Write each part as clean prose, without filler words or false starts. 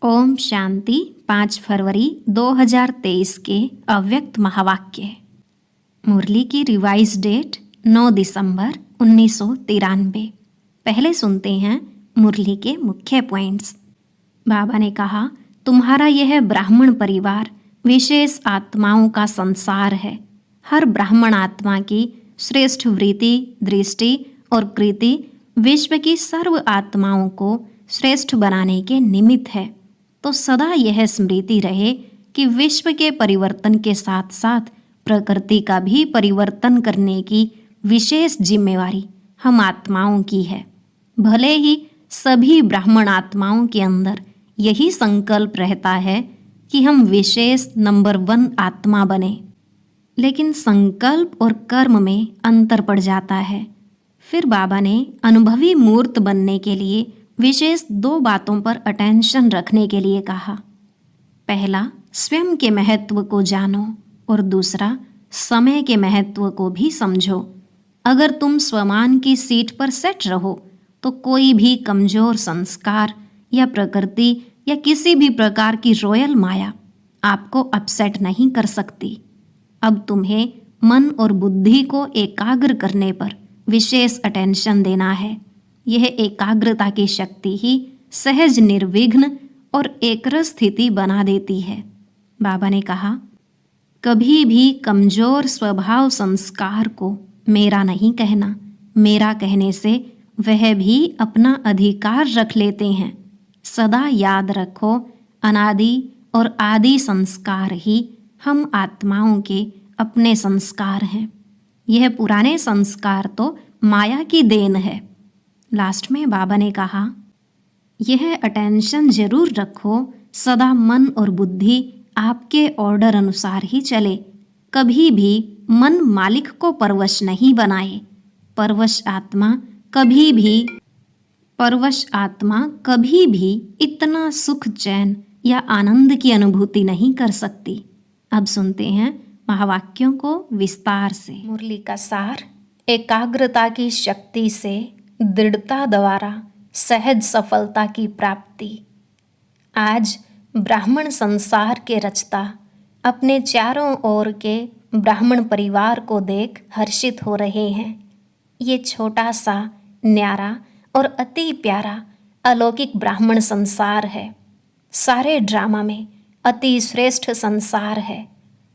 ओम शांति। 5 फरवरी 2023 के अव्यक्त महावाक्य। मुरली की रिवाइज डेट 9 दिसंबर 1993। पहले सुनते हैं मुरली के मुख्य पॉइंट्स। बाबा ने कहा, तुम्हारा यह ब्राह्मण परिवार विशेष आत्माओं का संसार है। हर ब्राह्मण आत्मा की श्रेष्ठ वृत्ति, दृष्टि और कृति विश्व की सर्व आत्माओं को श्रेष्ठ बनाने के निमित्त है। तो सदा यह स्मृति रहे कि विश्व के परिवर्तन के साथ साथ प्रकृति का भी परिवर्तन करने की विशेष जिम्मेवारी हम आत्माओं की है। भले ही सभी ब्राह्मण आत्माओं के अंदर यही संकल्प रहता है कि हम विशेष नंबर 1 आत्मा बने, लेकिन संकल्प और कर्म में अंतर पड़ जाता है। फिर बाबा ने अनुभवी मूर्त बनने के लिए विशेष 2 बातों पर अटेंशन रखने के लिए कहा। पहला, स्वयं के महत्व को जानो और दूसरा, समय के महत्व को भी समझो। अगर तुम स्वमान की सीट पर सेट रहो तो कोई भी कमजोर संस्कार या प्रकृति या किसी भी प्रकार की रॉयल माया आपको अपसेट नहीं कर सकती। अब तुम्हें मन और बुद्धि को एकाग्र करने पर विशेष अटेंशन देना है। यह एकाग्रता की शक्ति ही सहज, निर्विघ्न और एकरस स्थिति बना देती है। बाबा ने कहा, कभी भी कमजोर स्वभाव संस्कार को मेरा नहीं कहना। मेरा कहने से वह भी अपना अधिकार रख लेते हैं। सदा याद रखो, अनादि और आदि संस्कार ही हम आत्माओं के अपने संस्कार हैं। यह पुराने संस्कार तो माया की देन है। लास्ट में बाबा ने कहा, यह अटेंशन जरूर रखो, सदा मन और बुद्धि आपके ऑर्डर अनुसार ही चले। कभी भी मन मालिक को परवश नहीं बनाए। परवश आत्मा कभी भी इतना सुख, चैन या आनंद की अनुभूति नहीं कर सकती। अब सुनते हैं महावाक्यों को विस्तार से। मुरली का सार। एकाग्रता की शक्ति से दृढ़ता द्वारा सहज सफलता की प्राप्ति। आज ब्राह्मण संसार के रचता अपने चारों ओर के ब्राह्मण परिवार को देख हर्षित हो रहे हैं। ये छोटा सा, न्यारा और अति प्यारा अलौकिक ब्राह्मण संसार है। सारे ड्रामा में अति श्रेष्ठ संसार है,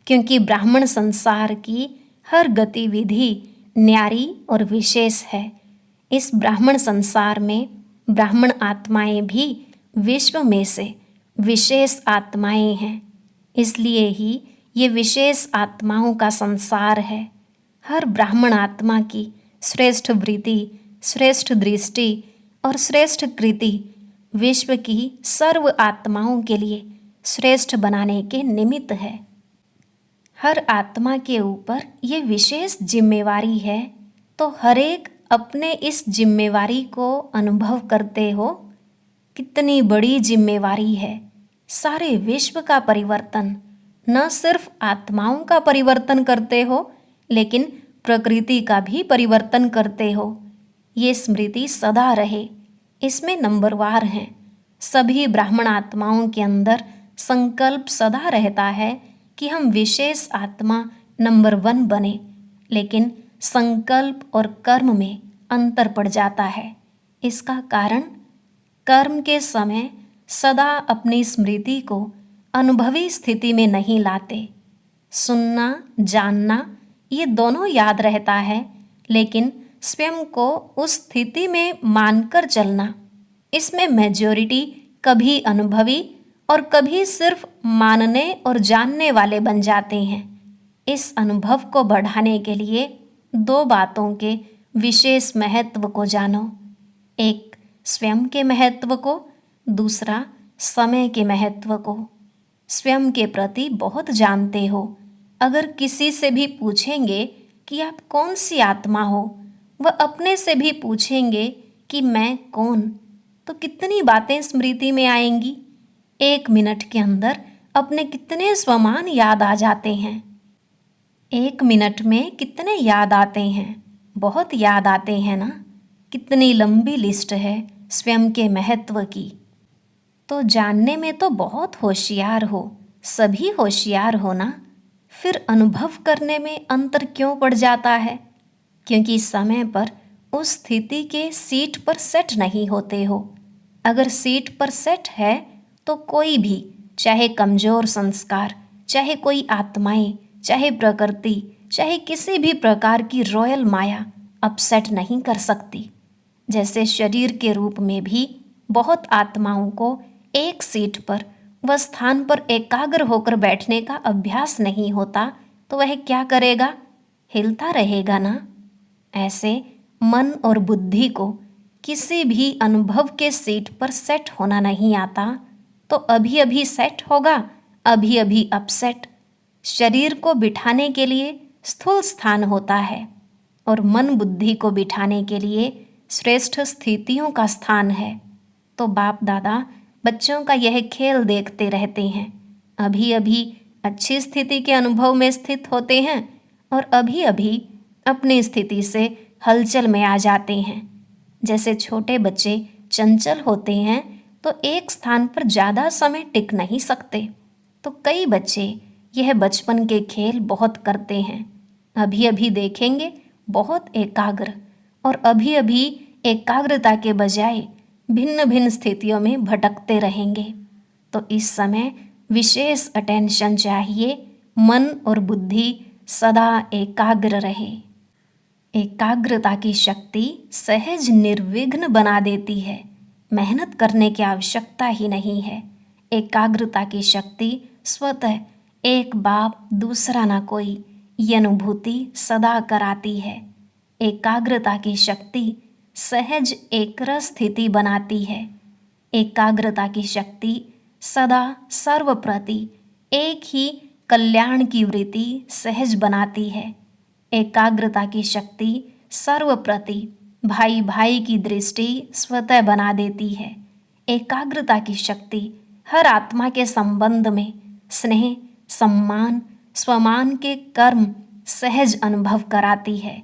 क्योंकि ब्राह्मण संसार की हर गतिविधि न्यारी और विशेष है। इस ब्राह्मण संसार में ब्राह्मण आत्माएं भी विश्व में से विशेष आत्माएं हैं। इसलिए ही ये विशेष आत्माओं का संसार है। हर ब्राह्मण आत्मा की श्रेष्ठ वृत्ति, श्रेष्ठ दृष्टि और श्रेष्ठ कृति विश्व की सर्व आत्माओं के लिए श्रेष्ठ बनाने के निमित्त है। हर आत्मा के ऊपर ये विशेष जिम्मेवारी है, तो हर एक अपने इस जिम्मेवारी को अनुभव करते हो। कितनी बड़ी जिम्मेवारी है। सारे विश्व का परिवर्तन, न सिर्फ आत्माओं का परिवर्तन करते हो, लेकिन प्रकृति का भी परिवर्तन करते हो। ये स्मृति सदा रहे। इसमें नंबरवार हैं। सभी ब्राह्मण आत्माओं के अंदर संकल्प सदा रहता है कि हम विशेष आत्मा नंबर 1 बने, लेकिन संकल्प और कर्म में अंतर पड़ जाता है। इसका कारण, कर्म के समय सदा अपनी स्मृति को अनुभवी स्थिति में नहीं लाते। सुनना, जानना ये दोनों याद रहता है, लेकिन स्वयं को उस स्थिति में मानकर चलना, इसमें मेजॉरिटी कभी अनुभवी और कभी सिर्फ मानने और जानने वाले बन जाते हैं। इस अनुभव को बढ़ाने के लिए 2 बातों के विशेष महत्व को जानो। एक, स्वयं के महत्व को, दूसरा समय के महत्व को। स्वयं के प्रति बहुत जानते हो। अगर किसी से भी पूछेंगे कि आप कौन सी आत्मा हो, वह अपने से भी पूछेंगे कि मैं कौन, तो कितनी बातें स्मृति में आएंगी। 1 मिनट के अंदर अपने कितने स्वमान याद आ जाते हैं। 1 मिनट में कितने याद आते हैं, बहुत याद आते हैं ना। कितनी लंबी लिस्ट है स्वयं के महत्व की। तो जानने में तो बहुत होशियार हो, सभी होशियार हो ना, फिर अनुभव करने में अंतर क्यों पड़ जाता है? क्योंकि समय पर उस स्थिति के सीट पर सेट नहीं होते हो। अगर सीट पर सेट है तो कोई भी, चाहे कमजोर संस्कार, चाहे कोई आत्माएं, चाहे प्रकृति, चाहे किसी भी प्रकार की रॉयल माया अपसेट नहीं कर सकती। जैसे शरीर के रूप में भी बहुत आत्माओं को एक सीट पर व स्थान पर एकाग्र होकर बैठने का अभ्यास नहीं होता, तो वह क्या करेगा? हिलता रहेगा ना। ऐसे मन और बुद्धि को किसी भी अनुभव के सीट पर सेट होना नहीं आता, तो अभी अभी सेट होगा, अभी अभी अपसेट। शरीर को बिठाने के लिए स्थूल स्थान होता है और मन बुद्धि को बिठाने के लिए श्रेष्ठ स्थितियों का स्थान है। तो बाप दादा बच्चों का यह खेल देखते रहते हैं। अभी अभी अच्छी स्थिति के अनुभव में स्थित होते हैं और अभी अभी अपनी स्थिति से हलचल में आ जाते हैं। जैसे छोटे बच्चे चंचल होते हैं तो एक स्थान पर ज़्यादा समय टिक नहीं सकते, तो कई बच्चे यह बचपन के खेल बहुत करते हैं। अभी अभी देखेंगे बहुत एकाग्र, और अभी अभी एकाग्रता के बजाय भिन्न भिन्न स्थितियों में भटकते रहेंगे। तो इस समय विशेष अटेंशन चाहिए, मन और बुद्धि सदा एकाग्र रहे। एकाग्रता की शक्ति सहज निर्विघ्न बना देती है, मेहनत करने की आवश्यकता ही नहीं है। एकाग्रता की शक्ति स्वतः एक बाप दूसरा ना कोई, ये अनुभूति सदा कराती है। एकाग्रता की शक्ति सहज एकरस स्थिति बनाती है। एकाग्रता की शक्ति सदा सर्वप्रति एक ही कल्याण की वृत्ति सहज बनाती है। एकाग्रता की शक्ति सर्वप्रति भाई भाई की दृष्टि स्वतः बना देती है। एकाग्रता की शक्ति हर आत्मा के संबंध में स्नेह, सम्मान, स्वमान के कर्म सहज अनुभव कराती है।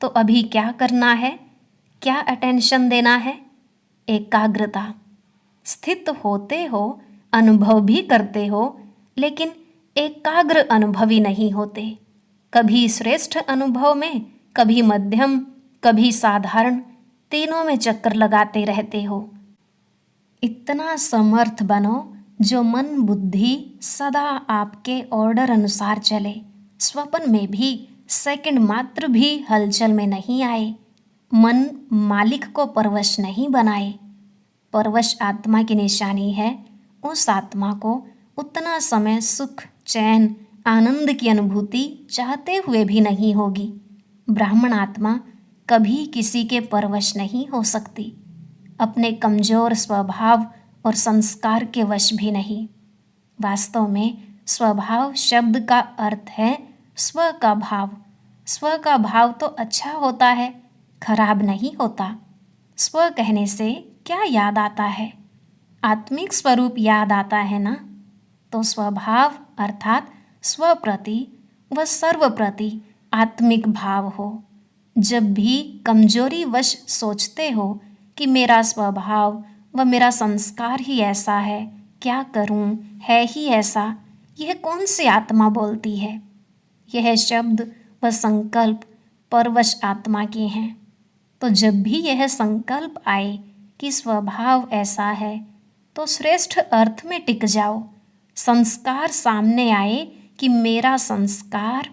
तो अभी क्या करना है, क्या अटेंशन देना है? एकाग्रता। स्थित होते हो, अनुभव भी करते हो, लेकिन एकाग्र अनुभवी नहीं होते। कभी श्रेष्ठ अनुभव में, कभी मध्यम, कभी साधारण, तीनों में चक्कर लगाते रहते हो। इतना समर्थ बनो जो मन बुद्धि सदा आपके ऑर्डर अनुसार चले, स्वप्न में भी सेकंड मात्र भी हलचल में नहीं आए, मन मालिक को परवश नहीं बनाए। परवश आत्मा की निशानी है, उस आत्मा को उतना समय सुख, चैन, आनंद की अनुभूति चाहते हुए भी नहीं होगी। ब्राह्मण आत्मा कभी किसी के परवश नहीं हो सकती, अपने कमजोर स्वभाव और संस्कार के वश भी नहीं। वास्तव में स्वभाव शब्द का अर्थ है स्व का भाव। स्व का भाव तो अच्छा होता है, खराब नहीं होता। स्व कहने से क्या याद आता है? आत्मिक स्वरूप याद आता है ना। तो स्वभाव अर्थात स्व प्रति व सर्व प्रति आत्मिक भाव हो। जब भी कमजोरी वश सोचते हो कि मेरा स्वभाव व मेरा संस्कार ही ऐसा है, क्या करूं, है ही ऐसा, यह कौन सी आत्मा बोलती है? यह शब्द व संकल्प परवश आत्मा के हैं। तो जब भी यह संकल्प आए कि स्वभाव ऐसा है, तो श्रेष्ठ अर्थ में टिक जाओ। संस्कार सामने आए कि मेरा संस्कार,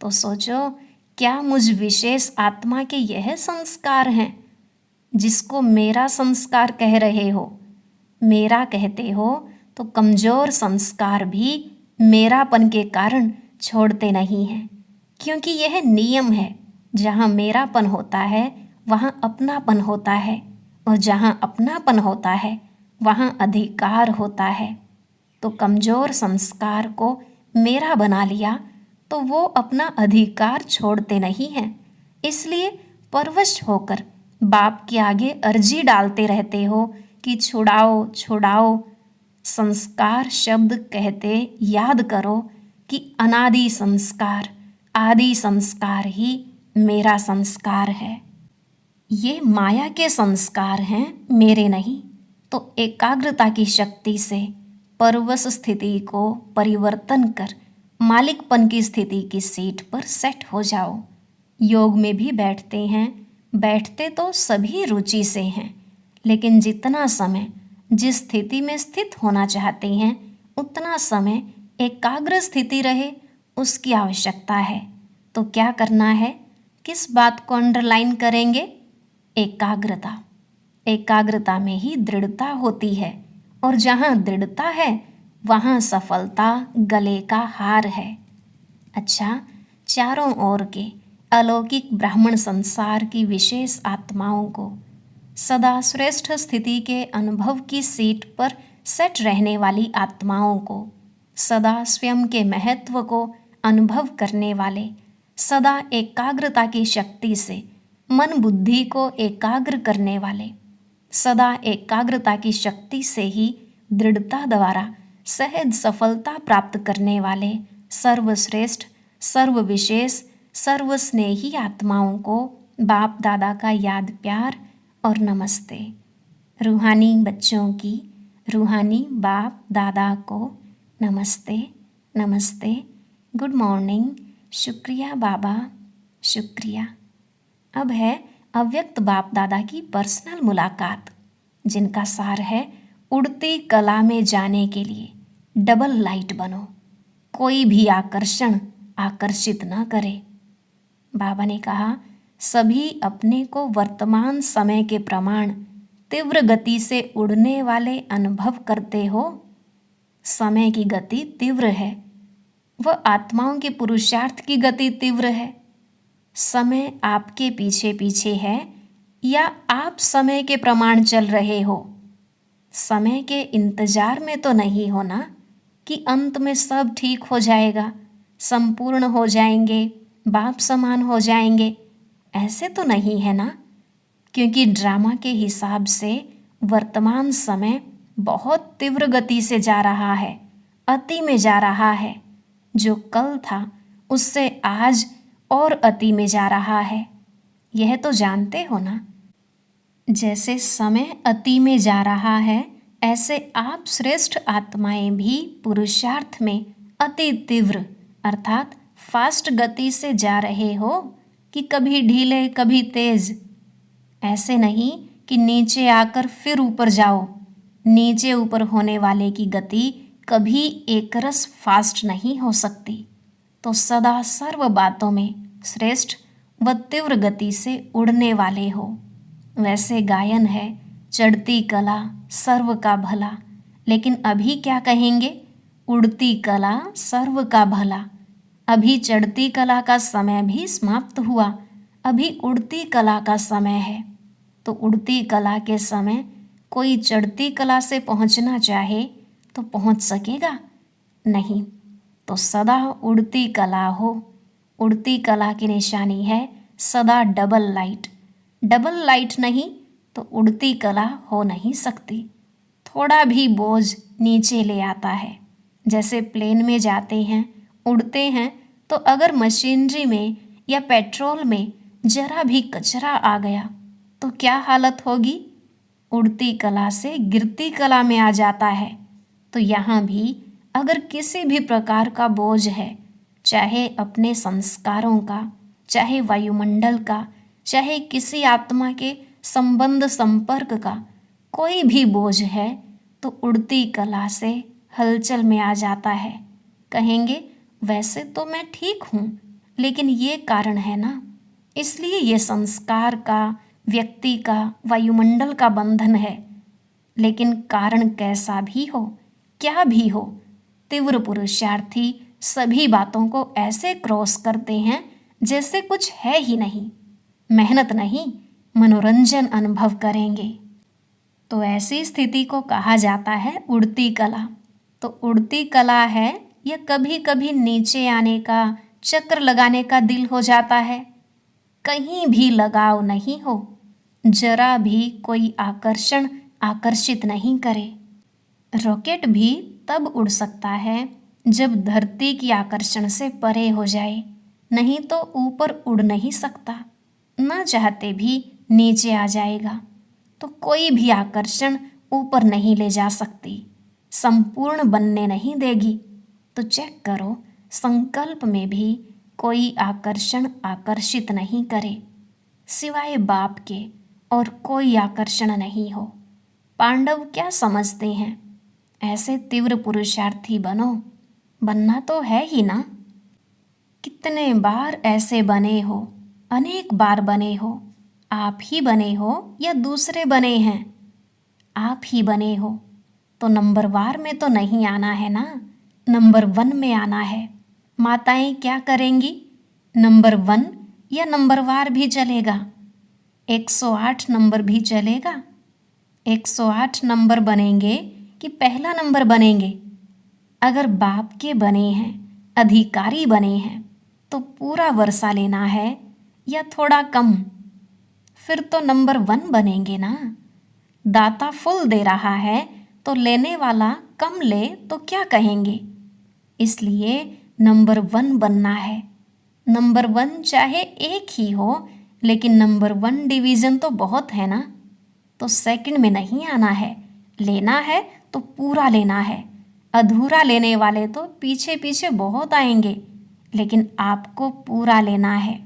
तो सोचो क्या मुझ विशेष आत्मा के यह संस्कार हैं जिसको मेरा संस्कार कह रहे हो? मेरा कहते हो तो कमजोर संस्कार भी मेरापन के कारण छोड़ते नहीं हैं, क्योंकि यह नियम है। जहाँ मेरापन होता है वहाँ अपनापन होता है, और जहाँ अपनापन होता है वहाँ अधिकार होता है। तो कमजोर संस्कार को मेरा बना लिया तो वो अपना अधिकार छोड़ते नहीं हैं। इसलिए परवश होकर बाप के आगे अर्जी डालते रहते हो कि छुड़ाओ छुड़ाओ। संस्कार शब्द कहते याद करो कि अनादि संस्कार, आदि संस्कार ही मेरा संस्कार है। ये माया के संस्कार हैं, मेरे नहीं। तो एकाग्रता की शक्ति से परवश स्थिति को परिवर्तन कर मालिकपन की स्थिति की सीट पर सेट हो जाओ। योग में भी बैठते हैं, बैठते तो सभी रुचि से हैं, लेकिन जितना समय जिस स्थिति में स्थित होना चाहते हैं उतना समय एकाग्र स्थिति रहे उसकी आवश्यकता है। तो क्या करना है, किस बात को अंडरलाइन करेंगे? एकाग्रता। एकाग्रता में ही दृढ़ता होती है, और जहाँ दृढ़ता है वहाँ सफलता गले का हार है। अच्छा, चारों ओर के अलौकिक ब्राह्मण संसार की विशेष आत्माओं को सदा श्रेष्ठ स्थिति के अनुभव की सीट पर सेट रहने वाली आत्माओं को, सदा स्वयं के महत्व को अनुभव करने वाले, सदा एकाग्रता की शक्ति से मन बुद्धि को एकाग्र करने वाले, सदा एकाग्रता की शक्ति से ही दृढ़ता द्वारा सहज सफलता प्राप्त करने वाले सर्वश्रेष्ठ, सर्वविशेष, सर्वस्नेही आत्माओं को बाप दादा का याद प्यार और नमस्ते। रूहानी बच्चों की रूहानी बाप दादा को नमस्ते, नमस्ते, गुड मॉर्निंग, शुक्रिया बाबा, शुक्रिया। अब है अव्यक्त बाप दादा की पर्सनल मुलाकात, जिनका सार है उड़ती कला में जाने के लिए डबल लाइट बनो, कोई भी आकर्षण आकर्षित न करे। बाबा ने कहा, सभी अपने को वर्तमान समय के प्रमाण तीव्र गति से उड़ने वाले अनुभव करते हो। समय की गति तीव्र है, वह आत्माओं के पुरुषार्थ की गति तीव्र है। समय आपके पीछे पीछे है या आप समय के प्रमाण चल रहे हो? समय के इंतजार में तो नहीं होना कि अंत में सब ठीक हो जाएगा, संपूर्ण हो जाएंगे, बाप समान हो जाएंगे, ऐसे तो नहीं है ना। क्योंकि ड्रामा के हिसाब से वर्तमान समय बहुत तीव्र गति से जा रहा है, अति में जा रहा है। जो कल था उससे आज और अति में जा रहा है, यह तो जानते हो ना। जैसे समय अति में जा रहा है, ऐसे आप श्रेष्ठ आत्माएं भी पुरुषार्थ में अति तीव्र अर्थात फास्ट गति से जा रहे हो कि कभी ढीले कभी तेज। ऐसे नहीं कि नीचे आकर फिर ऊपर जाओ। नीचे ऊपर होने वाले की गति कभी एकरस फास्ट नहीं हो सकती। तो सदा सर्व बातों में श्रेष्ठ व तीव्र गति से उड़ने वाले हो। वैसे गायन है, चढ़ती कला सर्व का भला, लेकिन अभी क्या कहेंगे? उड़ती कला सर्व का भला। अभी चढ़ती कला का समय भी समाप्त हुआ, अभी उड़ती कला का समय है। तो उड़ती कला के समय कोई चढ़ती कला से पहुंचना चाहे तो पहुंच सकेगा? नहीं। तो सदा उड़ती कला हो। उड़ती कला की निशानी है सदा डबल लाइट। डबल लाइट नहीं तो उड़ती कला हो नहीं सकती। थोड़ा भी बोझ नीचे ले आता है। जैसे प्लेन में जाते हैं, उड़ते हैं, तो अगर मशीनरी में या पेट्रोल में जरा भी कचरा आ गया तो क्या हालत होगी? उड़ती कला से गिरती कला में आ जाता है। तो यहाँ भी अगर किसी भी प्रकार का बोझ है, चाहे अपने संस्कारों का, चाहे वायुमंडल का, चाहे किसी आत्मा के संबंध संपर्क का, कोई भी बोझ है तो उड़ती कला से हलचल में आ जाता है। कहेंगे वैसे तो मैं ठीक हूँ, लेकिन ये कारण है ना, इसलिए ये संस्कार का, व्यक्ति का, वायुमंडल का बंधन है। लेकिन कारण कैसा भी हो, क्या भी हो, तीव्र पुरुषार्थी सभी बातों को ऐसे क्रॉस करते हैं जैसे कुछ है ही नहीं। मेहनत नहीं, मनोरंजन अनुभव करेंगे। तो ऐसी स्थिति को कहा जाता है उड़ती कला। तो उड़ती कला है या कभी कभी नीचे आने का, चक्कर लगाने का दिल हो जाता है। कहीं भी लगाव नहीं हो, जरा भी कोई आकर्षण आकर्षित नहीं करे। रॉकेट भी तब उड़ सकता है जब धरती की आकर्षण से परे हो जाए, नहीं तो ऊपर उड़ नहीं सकता। ना चाहते भी नीचे आ जाएगा। तो कोई भी आकर्षण ऊपर नहीं ले जा सकती, संपूर्ण बनने नहीं देगी। तो चेक करो, संकल्प में भी कोई आकर्षण आकर्षित नहीं करे, सिवाय बाप के और कोई आकर्षण नहीं हो। पांडव क्या समझते हैं? ऐसे तीव्र पुरुषार्थी बनो, बनना तो है ही ना। कितने बार ऐसे बने हो, अनेक बार बने हो। आप ही बने हो या दूसरे बने हैं? आप ही बने हो तो नंबरवार में तो नहीं आना है ना, नंबर 1 में आना है। माताएं क्या करेंगी? नंबर 1 या नंबरवार भी चलेगा, 108 नंबर भी चलेगा। 108 नंबर बनेंगे कि पहला नंबर बनेंगे? अगर बाप के बने हैं, अधिकारी बने हैं, तो पूरा वर्षा लेना है या थोड़ा कम? फिर तो नंबर 1 बनेंगे ना। दाता फुल दे रहा है तो लेने वाला कम ले तो क्या कहेंगे? इसलिए नंबर 1 बनना है। नंबर 1 चाहे एक ही हो, लेकिन नंबर 1 डिवीज़न तो बहुत है ना। तो सेकंड में नहीं आना है, लेना है तो पूरा लेना है। अधूरा लेने वाले तो पीछे पीछे बहुत आएंगे, लेकिन आपको पूरा लेना है।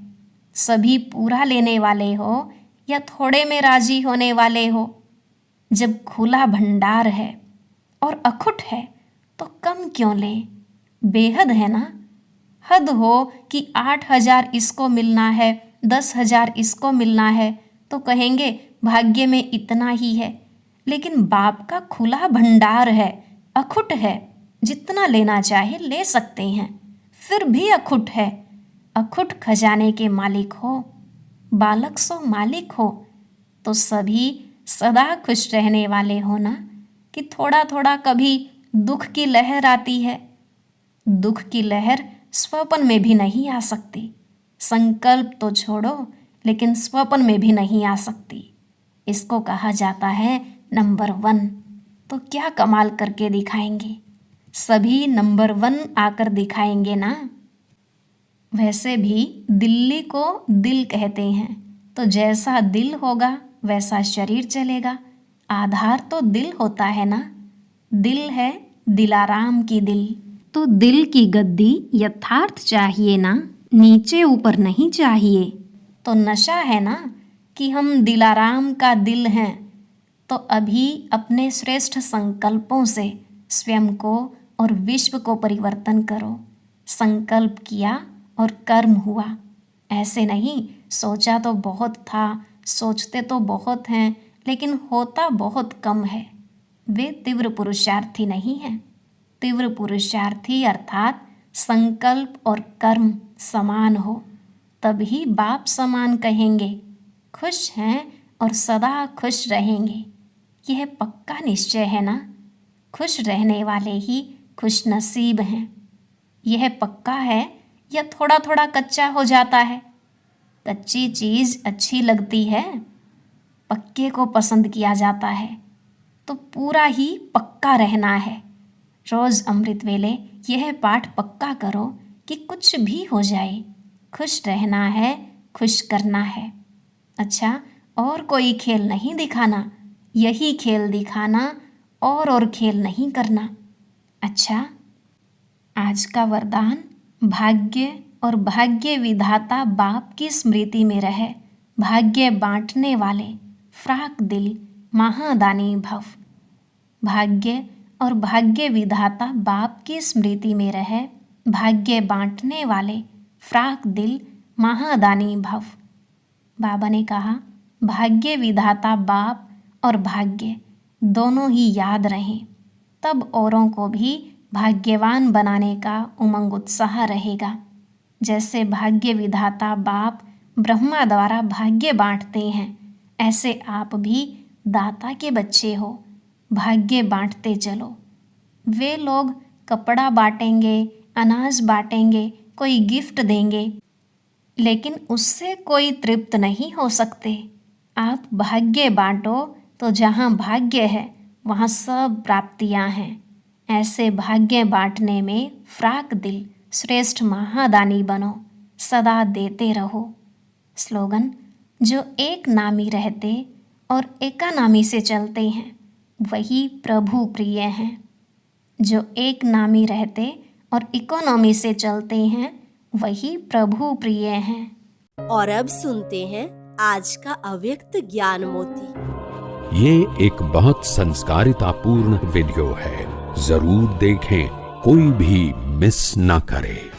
सभी पूरा लेने वाले हो या थोड़े में राजी होने वाले हो? जब खुला भंडार है और अखुट है तो कम क्यों ले? बेहद है ना। हद हो कि 8,000 इसको मिलना है, 10,000 इसको मिलना है, तो कहेंगे भाग्य में इतना ही है। लेकिन बाप का खुला भंडार है, अखुट है, जितना लेना चाहे ले सकते हैं। फिर भी अखुट है। अखुट खजाने के मालिक हो, बालक सो मालिक हो, तो सभी सदा खुश रहने वाले हो ना। कि थोड़ा थोड़ा कभी दुख की लहर आती है। दुख की लहर स्वप्न में भी नहीं आ सकती। संकल्प तो छोड़ो, लेकिन स्वप्न में भी नहीं आ सकती। इसको कहा जाता है नंबर 1। तो क्या कमाल करके दिखाएंगे? सभी नंबर 1 आकर दिखाएंगे ना। वैसे भी दिल्ली को दिल कहते हैं, तो जैसा दिल होगा वैसा शरीर चलेगा। आधार तो दिल होता है ना। दिल है दिलाराम की दिल, तो दिल की गद्दी यथार्थ चाहिए ना, नीचे ऊपर नहीं चाहिए। तो नशा है ना कि हम दिलाराम का दिल हैं। तो अभी अपने श्रेष्ठ संकल्पों से स्वयं को और विश्व को परिवर्तन करो। संकल्प किया और कर्म हुआ। ऐसे नहीं, सोचा तो बहुत था, सोचते तो बहुत हैं, लेकिन होता बहुत कम है। वे तीव्र पुरुषार्थी नहीं हैं। तीव्र पुरुषार्थी अर्थात संकल्प और कर्म समान हो, तभी बाप समान कहेंगे। खुश हैं और सदा खुश रहेंगे, यह पक्का निश्चय है ना। खुश रहने वाले ही खुश नसीब हैं। यह पक्का है या थोड़ा थोड़ा कच्चा हो जाता है? कच्ची चीज़ अच्छी लगती है, पक्के को पसंद किया जाता है। तो पूरा ही पक्का रहना है। रोज़ अमृत वेले यह पाठ पक्का करो कि कुछ भी हो जाए, खुश रहना है, खुश करना है। अच्छा, और कोई खेल नहीं दिखाना, यही खेल दिखाना, और खेल नहीं करना। अच्छा, आज का वरदान भाग्य और भाग्य विधाता बाप की स्मृति में रहे। भाग्य बांटने वाले फ्राक दिल महादानी भव। भाग्य और भाग्य विधाता बाप की स्मृति में रहे। भाग्य बांटने वाले फ्राक दिल महादानी भव। बाबा ने कहा, भाग्य विधाता बाप और भाग्य दोनों ही याद रहें, तब औरों को भी भाग्यवान बनाने का उमंग उत्साह रहेगा। जैसे भाग्य विधाता बाप ब्रह्मा द्वारा भाग्य बांटते हैं, ऐसे आप भी दाता के बच्चे हो, भाग्य बांटते चलो। वे लोग कपड़ा बांटेंगे, अनाज बांटेंगे, कोई गिफ्ट देंगे, लेकिन उससे कोई तृप्त नहीं हो सकते। आप भाग्य बांटो तो जहाँ भाग्य है वहाँ सब प्राप्तियाँ हैं। ऐसे भाग्य बांटने में फ्राक दिल श्रेष्ठ महादानी बनो, सदा देते रहो। स्लोगन, जो एक नामी रहते और एकानामी से चलते हैं, वही प्रभु प्रिय हैं। जो एक नामी रहते और इकोनॉमी से चलते हैं वही प्रभु प्रिय हैं। और अब सुनते हैं आज का अव्यक्त ज्ञान मोती। ये एक बहुत संस्कारितापूर्ण वीडियो है, जरूर देखें, कोई भी मिस ना करे।